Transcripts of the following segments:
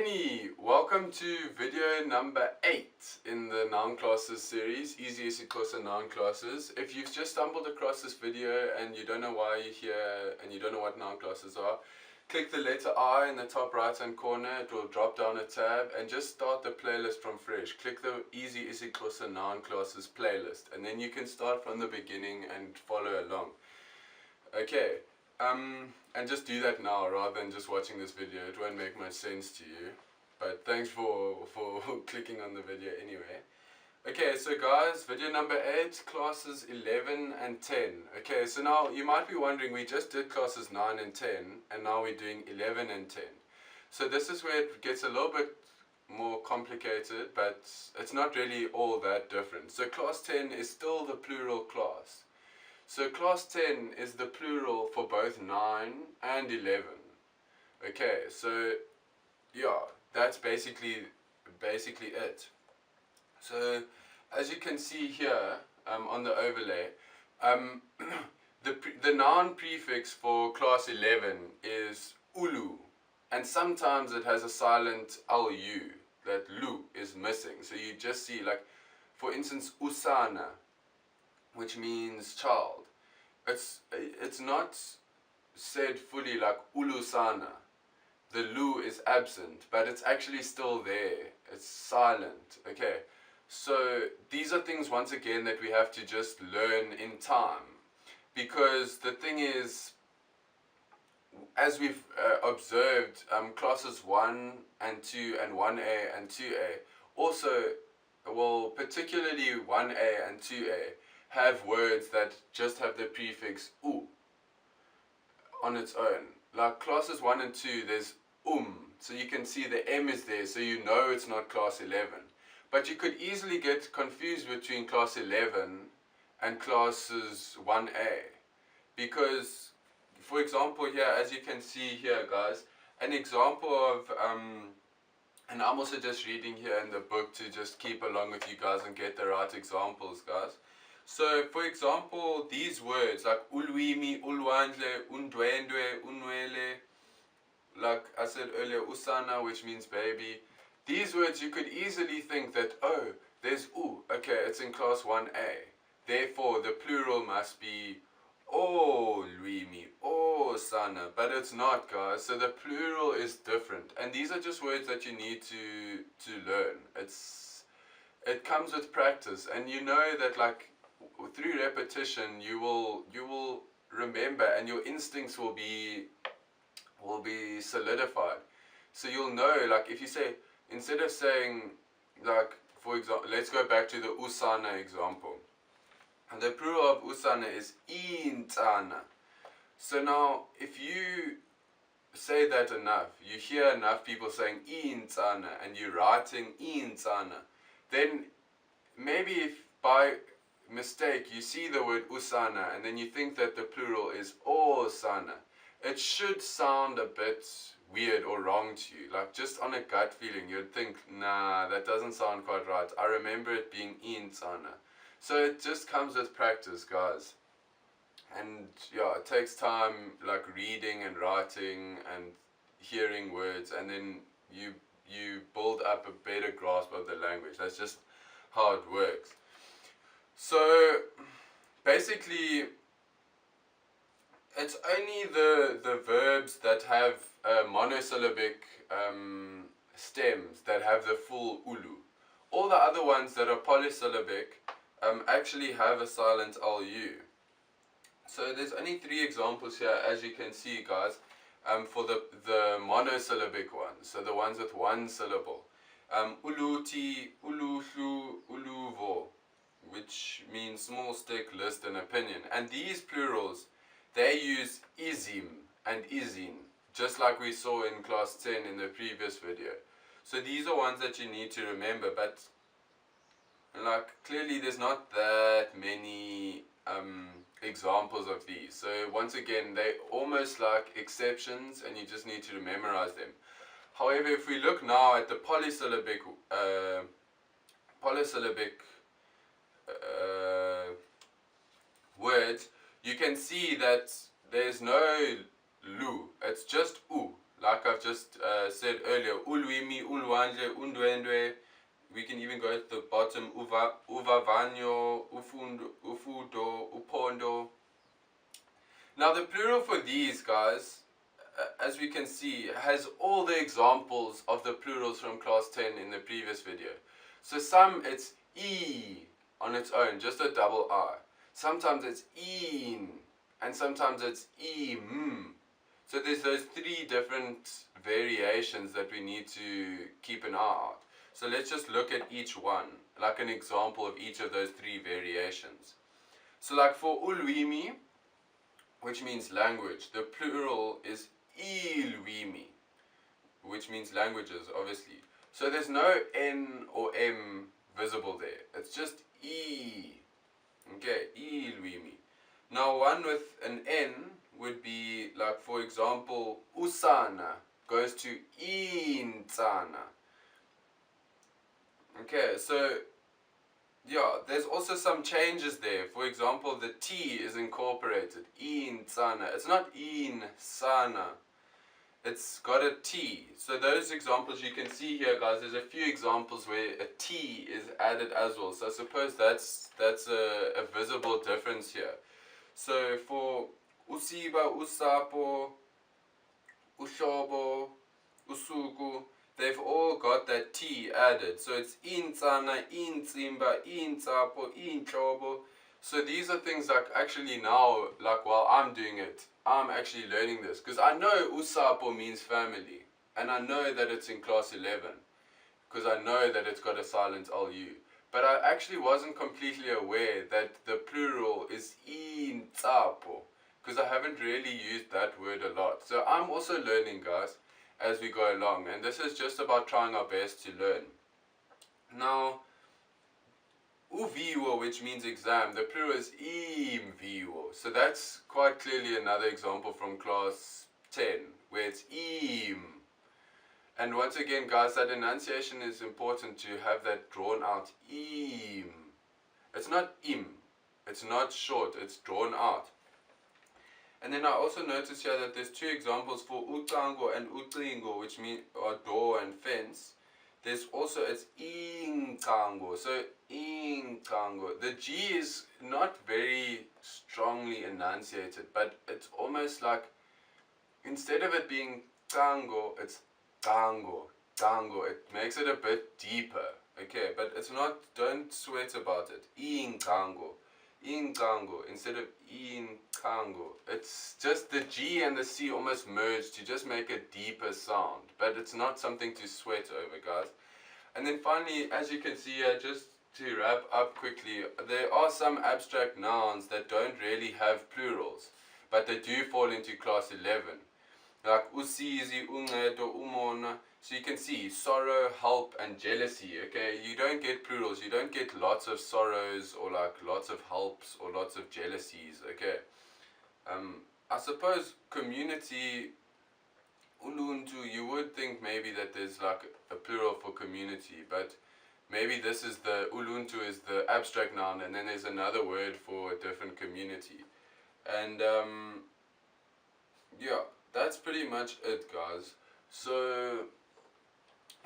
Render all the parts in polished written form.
Alrighty, welcome to video number 8 in the noun classes series, isiXhosa Noun classes. If you've just stumbled across this video and you don't know why you're here and you don't know what noun classes are, click the letter I in the top right hand corner. It will drop down a tab and just start the playlist from fresh. Click the isiXhosa Noun classes playlist and then you can start from the beginning and follow along. Okay. And just do that now rather than just watching this video. It won't make much sense to you, but thanks for clicking on the video anyway. Okay, so guys, video number 8, classes 11 and 10. Okay, so now you might be wondering, we just did classes 9 and 10 and now we're doing 11 and 10. So this is where it gets a little bit more complicated, but it's not really all that different. So class 10 is still the plural class. So class 10 is the plural for both 9 and 11. Okay, so yeah, that's basically it. So as you can see here on the overlay, the noun prefix for class 11 is ulu, and sometimes it has a silent lu, that lu is missing. So you just see, like, for instance, usana, which means child. It's not said fully like ulusana. The lu is absent, but it's actually still there. It's silent. Okay, so these are things, once again, that we have to just learn in time, because the thing is, as we've observed, classes 1 and 2 and 1a and 2a also, well, particularly 1a and 2a, have words that just have the prefix u on its own. Like classes 1 and 2, there's so you can see the m is there, so you know it's not class 11. But you could easily get confused between class 11 and classes 1a, because, for example, here, as you can see here, guys, an example of and I'm also just reading here in the book to just keep along with you guys and get the right examples, guys. So, for example, these words like ulwimi, ulwandle, undwendwe, unwele, like I said earlier, usana, which means baby. These words, you could easily think that, oh, there's u, okay, it's in class 1a. Therefore, the plural must be olwimi, osana, but it's not, guys. So the plural is different, and these are just words that you need to learn. It comes with practice, and you know that, like, through repetition you will remember, and your instincts will be solidified. So you'll know, like, if you say, instead of saying, like, for example, let's go back to the usana example, and the plural of usana is intana. So now if you say that enough, you hear enough people saying intana and you're writing intana, then maybe if by mistake you see the word usana and then you think that the plural is osana, it should sound a bit weird or wrong to you. Like, just on a gut feeling you'd think, nah, that doesn't sound quite right. I remember it being insana. So it just comes with practice, guys, and yeah, it takes time, like reading and writing and hearing words, and then you build up a better grasp of the language. That's just how it works. So basically, it's only the verbs that have monosyllabic stems that have the full ulu. All the other ones that are polysyllabic actually have a silent lu. So there's only 3 examples here, as you can see, guys, for the monosyllabic ones, so the ones with one syllable. Uluti, uluhlu, uluvo, which means small stick, list, and opinion. And these plurals, they use izim and izin, just like we saw in class 10 in the previous video. So these are ones that you need to remember, but like, clearly there's not that many examples of these. So once again, they're almost like exceptions and you just need to memorize them. However, if we look now at the polysyllabic words, you can see that there's no lu, it's just u. like I've just said earlier, ulwimi, ulwandle, undwendwe. We can even go at the bottom, uvavanyo, ufudo, upondo. Now the plural for these guys, as we can see, has all the examples of the plurals from class 10 in the previous video. So some it's e on its own, just a double I. Sometimes it's in, and sometimes it's im. So there's those three different variations that we need to keep an eye out. So let's just look at each one, like an example of each of those three variations. So like for ulwimi, which means language, the plural is ilwimi, which means languages, obviously. So there's no N or M visible there. It's just E. Okay, ilwimi. Now one with an N would be like, for example, usana goes to insana. Okay, so yeah, there's also some changes there. For example, the T is incorporated. Insana. It's not insana. It's got a T. So those examples you can see here, guys, there's a few examples where a T is added as well. So I suppose that's a visible difference here. So for usiba, usapo, ushobo, usuku, they've all got that T added. So it's insana, insimba, insapo, inchobo. So these are things like actually now, like while I'm doing it, I'm actually learning this. Because I know usapo means family. And I know that it's in class 11. Because I know that it's got a silent LU. But I actually wasn't completely aware that the plural is insapo. Because I haven't really used that word a lot. So I'm also learning, guys, as we go along, and this is just about trying our best to learn. Now, uviwo, which means exam, the plural is imviwo. So that's quite clearly another example from class 10, where it's im. And once again, guys, that enunciation is important to have that drawn out. Im. It's not im. It's not short. It's drawn out. And then I also notice here that there's two examples for utango and utingo, which mean are door and fence. There's also it's inkango. So inkango. The G is not very strongly enunciated, but it's almost like instead of it being tango, it's tango. Tango. It makes it a bit deeper. Okay, but it's not. Don't sweat about it. Inkango. Inkango instead of inkango. It's just the G and the C almost merged to just make a deeper sound. But it's not something to sweat over, guys. And then finally, as you can see here, just to wrap up quickly, there are some abstract nouns that don't really have plurals, but they do fall into class 11. Like usizi, uncedo, umona. So you can see sorrow, help, and jealousy. Okay, you don't get plurals. You don't get lots of sorrows or like lots of helps or lots of jealousies. Okay, I suppose community, uluntu. You would think maybe that there's like a plural for community, but maybe this is the uluntu is the abstract noun, and then there's another word for a different community. And yeah, that's pretty much it, guys. So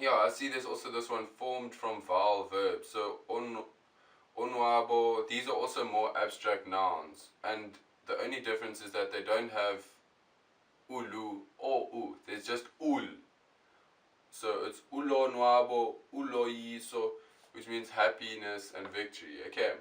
yeah, I see there's also this one, formed from vowel verbs. So onwabo, these are also more abstract nouns, and the only difference is that they don't have ulu or u. There's just ul. So it's ulonwabo, uloyiso, which means happiness and victory. Okay.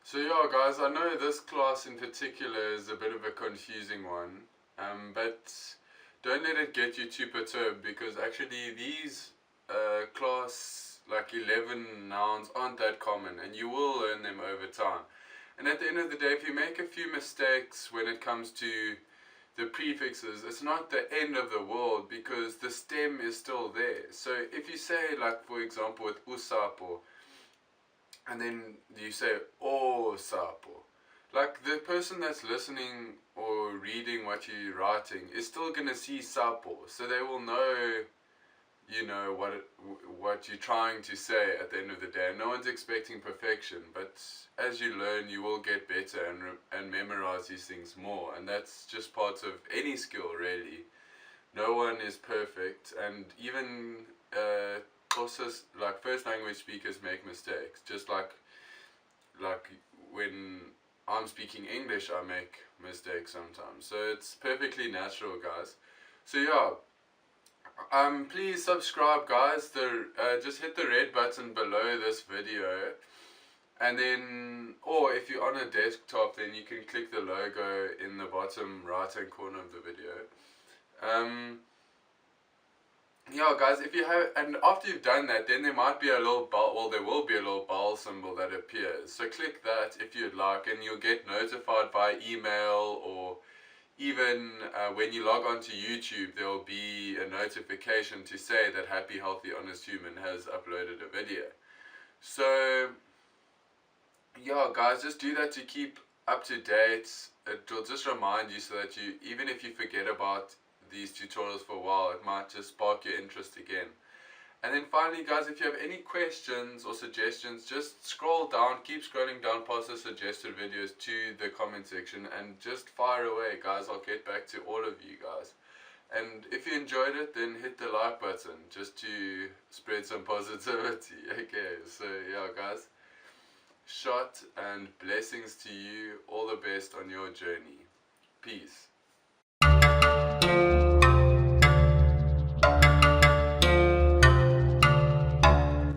So yeah, guys, I know this class in particular is a bit of a confusing one, but don't let it get you too perturbed, because actually these class like 11 nouns aren't that common, and you will learn them over time. And at the end of the day, if you make a few mistakes when it comes to the prefixes, it's not the end of the world, because the stem is still there. So if you say, like for example with usapo, and then you say o sapo, like the person that's listening or reading what you're writing is still gonna see sapo, so they will know, you know, what you're trying to say at the end of the day. No one's expecting perfection, but as you learn, you will get better and memorize these things more, and that's just part of any skill, really. no one is perfect, and even Xhosa, like first language speakers make mistakes, just like when I'm speaking English I make mistakes sometimes, so it's perfectly natural, guys. So yeah, please subscribe, guys. Just hit the red button below this video, and then, or if you're on a desktop, then you can click the logo in the bottom right hand corner of the video. Yeah, guys, if you have, and after you've done that, then there might be a little there will be a little bell symbol that appears. So click that if you'd like, and you'll get notified by email, or even when you log on to YouTube, there will be a notification to say that Happy Healthy Honest Human has uploaded a video. So yeah, guys, just do that to keep up to date. It will just remind you, so that you, even if you forget about these tutorials for a while, it might just spark your interest again. And then finally, guys, if you have any questions or suggestions, just scroll down, keep scrolling down past the suggested videos to the comment section, and just fire away, guys. I'll get back to all of you guys. And if you enjoyed it, then hit the like button, just to spread some positivity. Okay, so yeah, guys, shot and blessings to you. All the best on your journey. Peace.